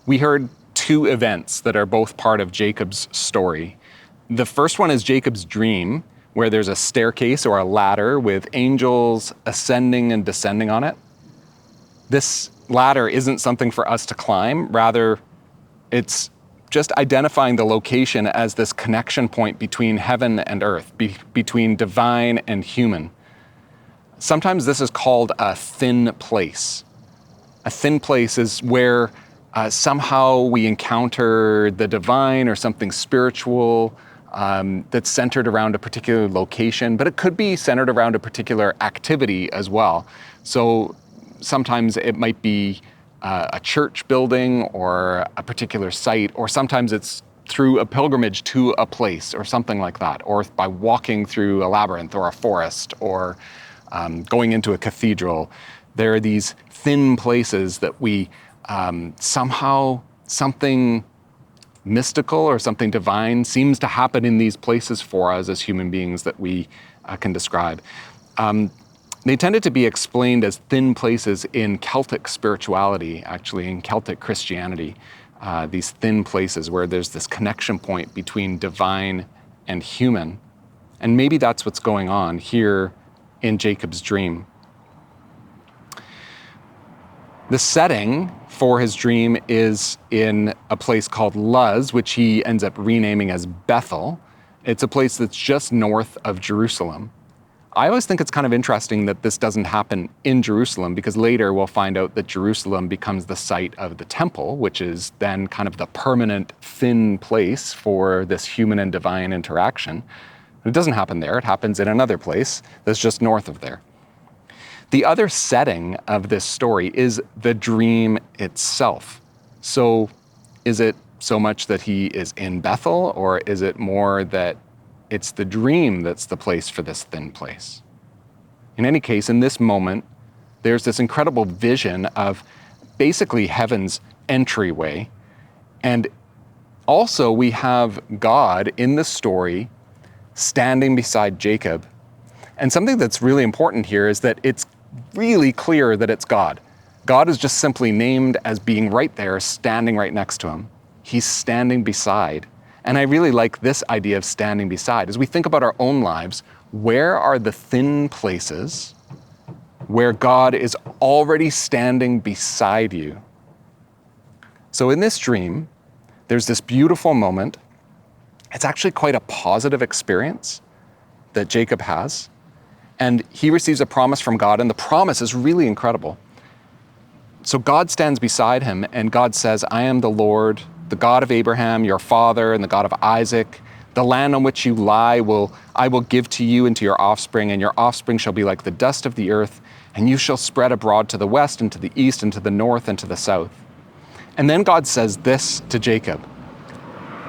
we heard two events that are both part of Jacob's story. The first one is Jacob's dream, where there's a staircase or a ladder with angels ascending and descending on it. This ladder isn't something for us to climb. Rather, it's just identifying the location as this connection point between heaven and earth, between divine and human. Sometimes this is called a thin place. A thin place is where somehow we encounter the divine or something spiritual that's centered around a particular location, but it could be centered around a particular activity as well. So sometimes it might be a church building or a particular site, or sometimes it's through a pilgrimage to a place or something like that, or by walking through a labyrinth or a forest or going into a cathedral. There are these thin places that we somehow something mystical or something divine seems to happen in these places for us as human beings that we can describe. They tended to be explained as thin places in Celtic spirituality, actually, in Celtic Christianity. These thin places where there's this connection point between divine and human. And maybe that's what's going on here in Jacob's dream. The setting for his dream is in a place called Luz, which he ends up renaming as Bethel. It's a place that's just north of Jerusalem. I always think it's kind of interesting that this doesn't happen in Jerusalem, because later we'll find out that Jerusalem becomes the site of the temple, which is then kind of the permanent thin place for this human and divine interaction. It doesn't happen there. It happens in another place that's just north of there. The other setting of this story is the dream itself. So is it so much that he is in Bethel, or is it more that it's the dream that's the place for this thin place? In any case, in this moment, there's this incredible vision of basically heaven's entryway. And also we have God in the story standing beside Jacob. And something that's really important here is that it's really clear that it's God. God is just simply named as being right there, standing right next to him. He's standing beside. And I really like this idea of standing beside. As we think about our own lives, where are the thin places where God is already standing beside you? So in this dream, there's this beautiful moment. It's actually quite a positive experience that Jacob has. And he receives a promise from God, and the promise is really incredible. So God stands beside him, and God says, I am the Lord, the God of Abraham, your father, and the God of Isaac. The land on which you lie I will give to you and to your offspring, and your offspring shall be like the dust of the earth, and you shall spread abroad to the west and to the east and to the north and to the south. And then God says this to Jacob,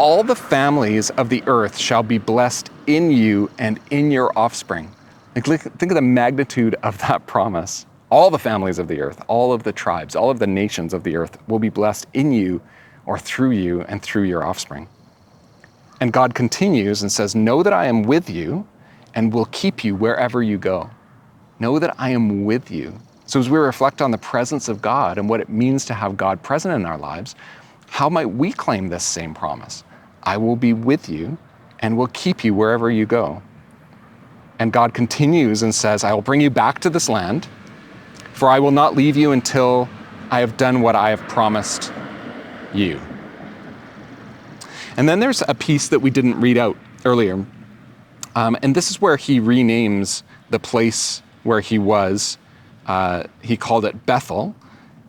all the families of the earth shall be blessed in you and in your offspring. Think of the magnitude of that promise. All the families of the earth, all of the tribes, all of the nations of the earth will be blessed in you or through you and through your offspring. And God continues and says, know that I am with you and will keep you wherever you go. Know that I am with you. So as we reflect on the presence of God and what it means to have God present in our lives, how might we claim this same promise? I will be with you and will keep you wherever you go. And God continues and says, I will bring you back to this land, for I will not leave you until I have done what I have promised you. And then there's a piece that we didn't read out earlier. And this is where he renames the place where he was. He called it Bethel.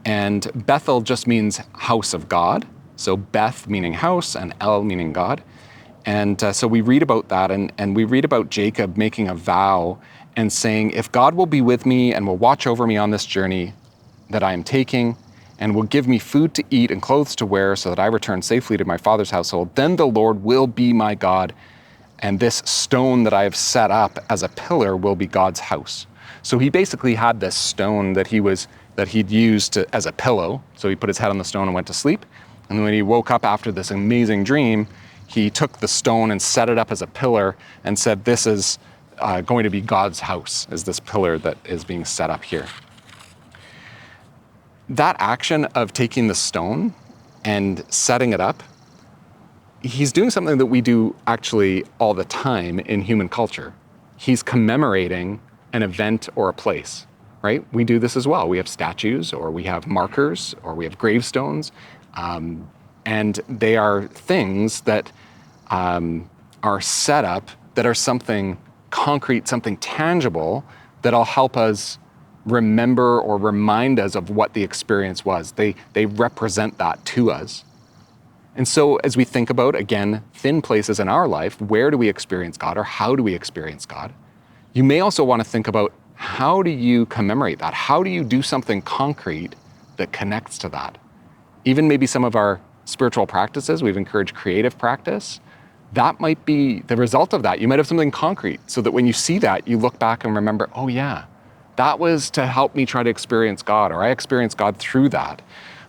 And Bethel just means house of God. So Beth meaning house and El meaning God. And so we read about that, and we read about Jacob making a vow and saying, if God will be with me and will watch over me on this journey that I am taking, and will give me food to eat and clothes to wear so that I return safely to my father's household, then the Lord will be my God, and this stone that I have set up as a pillar will be God's house. So he basically had this stone that he'd used as a pillow. So he put his head on the stone and went to sleep. And when he woke up after this amazing dream, he took the stone and set it up as a pillar and said, this is going to be God's house, is this pillar that is being set up here. That action of taking the stone and setting it up, he's doing something that we do actually all the time in human culture. He's commemorating an event or a place, right? We do this as well. We have statues, or we have markers, or we have gravestones, and they are things that are set up that are something concrete, something tangible that'll help us remember or remind us of what the experience was. They represent that to us. And so as we think about, again, thin places in our life, where do we experience God, or how do we experience God? You may also want to think about, how do you commemorate that? How do you do something concrete that connects to that? Even maybe some of our spiritual practices, we've encouraged creative practice. That might be the result of that. You might have something concrete so that when you see that, you look back and remember, oh yeah, that was to help me try to experience God, or I experienced God through that.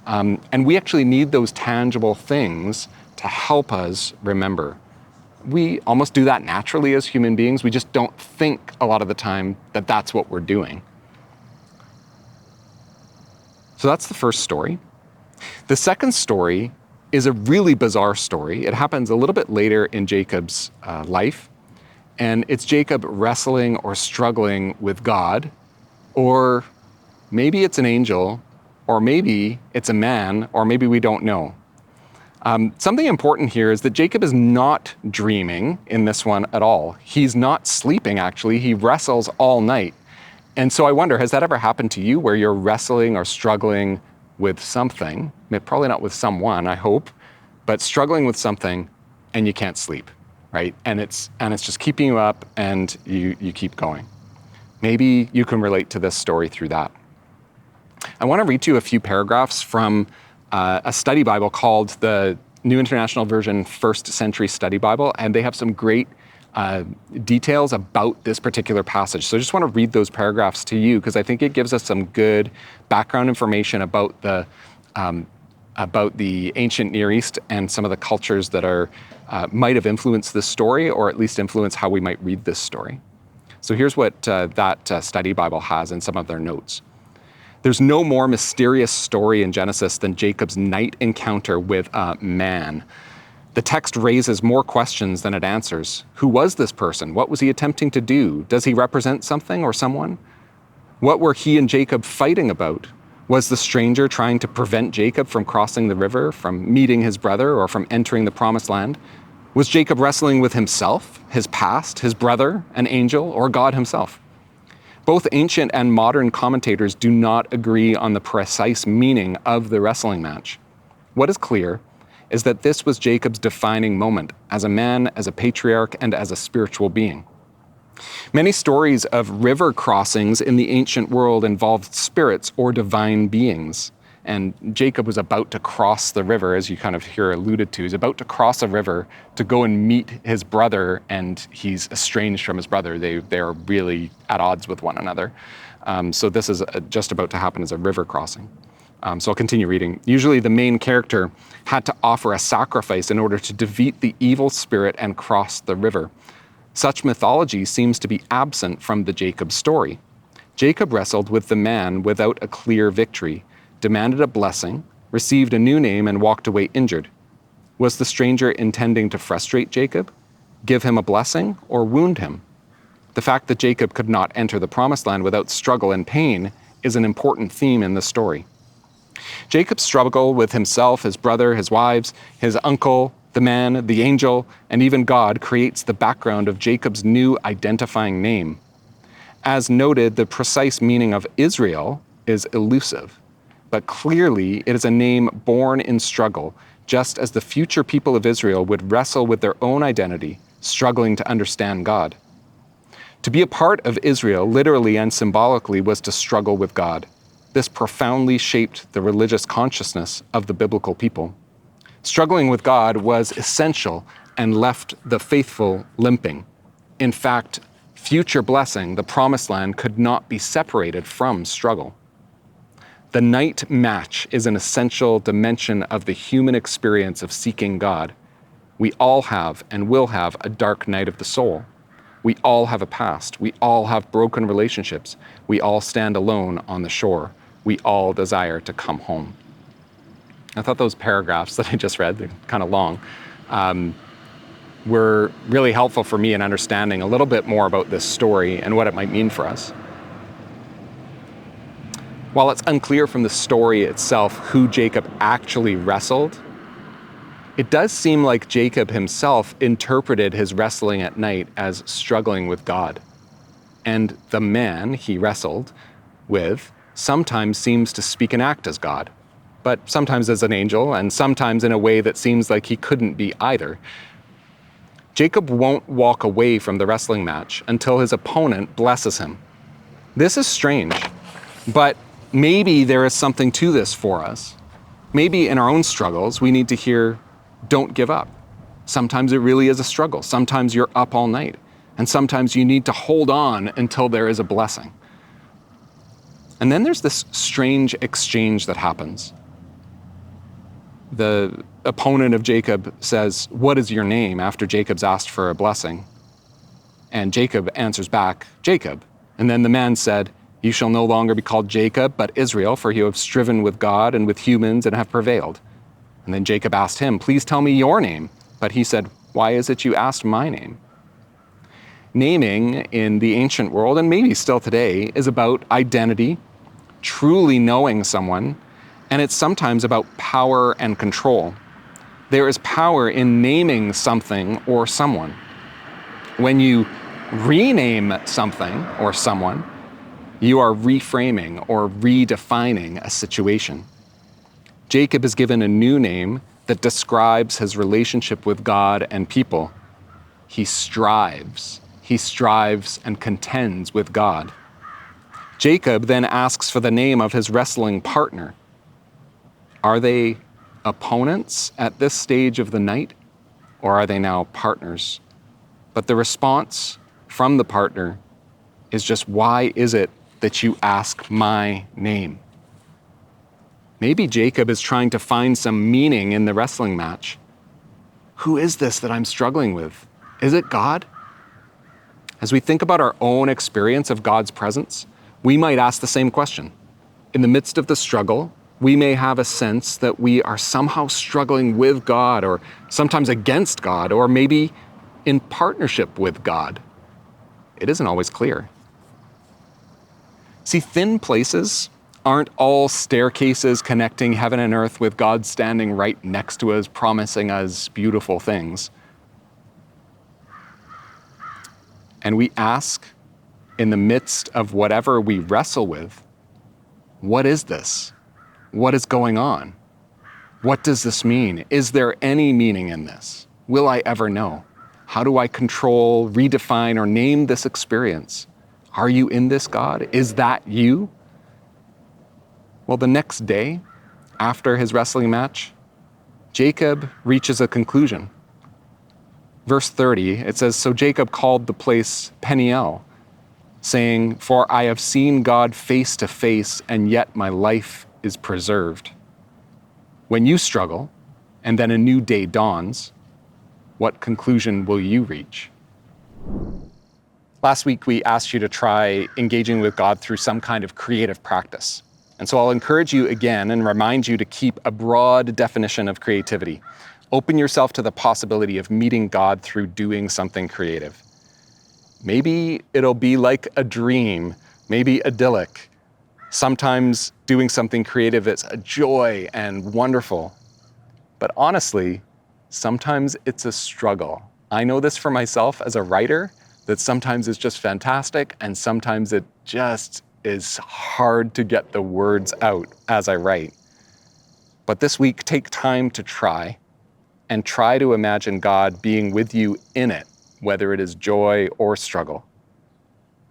And we actually need those tangible things to help us remember. We almost do that naturally as human beings. We just don't think a lot of the time that that's what we're doing. So that's the first story. The second story is a really bizarre story. It happens a little bit later in Jacob's life. And it's Jacob wrestling or struggling with God, or maybe it's an angel, or maybe it's a man, or maybe we don't know. Something important here is that Jacob is not dreaming in this one at all. He's not sleeping, actually. He wrestles all night. And so I wonder, has that ever happened to you, where you're wrestling or struggling with something? Probably not with someone, I hope, but struggling with something and you can't sleep, right? And it's just keeping you up, and you keep going. Maybe you can relate to this story through that. I want to read to you a few paragraphs from a study Bible called the New International Version First Century Study Bible, and they have some great details about this particular passage. So I just want to read those paragraphs to you, because I think it gives us some good background information about the ancient Near East and some of the cultures that might have influenced this story, or at least influence how we might read this story. So here's what that study Bible has in some of their notes. There's no more mysterious story in Genesis than Jacob's night encounter with a man. The text raises more questions than it answers. Who was this person? What was he attempting to do? Does he represent something or someone? What were he and Jacob fighting about? Was the stranger trying to prevent Jacob from crossing the river, from meeting his brother, or from entering the promised land? Was Jacob wrestling with himself, his past, his brother, an angel, or God himself? Both ancient and modern commentators do not agree on the precise meaning of the wrestling match. What is clear is that this was Jacob's defining moment as a man, as a patriarch, and as a spiritual being. Many stories of river crossings in the ancient world involved spirits or divine beings. And Jacob was about to cross the river, as you kind of hear alluded to. He's about to cross a river to go and meet his brother, and he's estranged from his brother. They're really at odds with one another. So this is just about to happen as a river crossing. So I'll continue reading. Usually the main character had to offer a sacrifice in order to defeat the evil spirit and cross the river. Such mythology seems to be absent from the Jacob story. Jacob wrestled with the man without a clear victory, demanded a blessing, received a new name, and walked away injured. Was the stranger intending to frustrate Jacob, give him a blessing, or wound him? The fact that Jacob could not enter the promised land without struggle and pain is an important theme in the story. Jacob's struggle with himself, his brother, his wives, his uncle, the man, the angel, and even God creates the background of Jacob's new identifying name. As noted, the precise meaning of Israel is elusive. But clearly, it is a name born in struggle, just as the future people of Israel would wrestle with their own identity, struggling to understand God. To be a part of Israel, literally and symbolically, was to struggle with God. This profoundly shaped the religious consciousness of the biblical people. Struggling with God was essential and left the faithful limping. In fact, future blessing, the promised land, could not be separated from struggle. The night match is an essential dimension of the human experience of seeking God. We all have and will have a dark night of the soul. We all have a past. We all have broken relationships. We all stand alone on the shore. We all desire to come home. I thought those paragraphs that I just read, they're kind of long, were really helpful for me in understanding a little bit more about this story and what it might mean for us. While it's unclear from the story itself who Jacob actually wrestled, it does seem like Jacob himself interpreted his wrestling at night as struggling with God. And the man he wrestled with sometimes seems to speak and act as God, but sometimes as an angel and sometimes in a way that seems like he couldn't be either. Jacob won't walk away from the wrestling match until his opponent blesses him. This is strange, but maybe there is something to this for us. Maybe in our own struggles, we need to hear, don't give up. Sometimes it really is a struggle. Sometimes you're up all night, and sometimes you need to hold on until there is a blessing. And then there's this strange exchange that happens. The opponent of Jacob says, "What is your name?" after Jacob's asked for a blessing. And Jacob answers back, "Jacob." And then the man said, "You shall no longer be called Jacob, but Israel, for you have striven with God and with humans and have prevailed." And then Jacob asked him, "Please tell me your name." But he said, "Why is it you asked my name?" Naming in the ancient world, and maybe still today, is about identity, truly knowing someone, and it's sometimes about power and control. There is power in naming something or someone. When you rename something or someone, you are reframing or redefining a situation. Jacob is given a new name that describes his relationship with God and people. He strives. He strives and contends with God. Jacob then asks for the name of his wrestling partner. Are they opponents at this stage of the night, or are they now partners? But the response from the partner is just, "Why is it that you ask my name?" Maybe Jacob is trying to find some meaning in the wrestling match. Who is this that I'm struggling with? Is it God? As we think about our own experience of God's presence, we might ask the same question. In the midst of the struggle, we may have a sense that we are somehow struggling with God, or sometimes against God, or maybe in partnership with God. It isn't always clear. See, thin places aren't all staircases connecting heaven and earth with God standing right next to us, promising us beautiful things. And we ask, in the midst of whatever we wrestle with, what is this? What is going on? What does this mean? Is there any meaning in this? Will I ever know? How do I control, redefine, or name this experience? Are you in this, God? Is that you? Well, the next day, after his wrestling match, Jacob reaches a conclusion. Verse 30, it says, "So Jacob called the place Peniel, saying, 'For I have seen God face to face, and yet my life is preserved.'" When you struggle, and then a new day dawns, what conclusion will you reach? Last week, we asked you to try engaging with God through some kind of creative practice. And so I'll encourage you again and remind you to keep a broad definition of creativity. Open yourself to the possibility of meeting God through doing something creative. Maybe it'll be like a dream, maybe idyllic. Sometimes doing something creative is a joy and wonderful. But honestly, sometimes it's a struggle. I know this for myself as a writer, that sometimes it's just fantastic, and sometimes it just is hard to get the words out as I write. But this week, take time to try, and try to imagine God being with you in it, whether it is joy or struggle.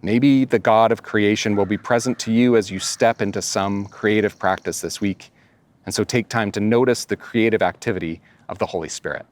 Maybe the God of creation will be present to you as you step into some creative practice this week. And so take time to notice the creative activity of the Holy Spirit.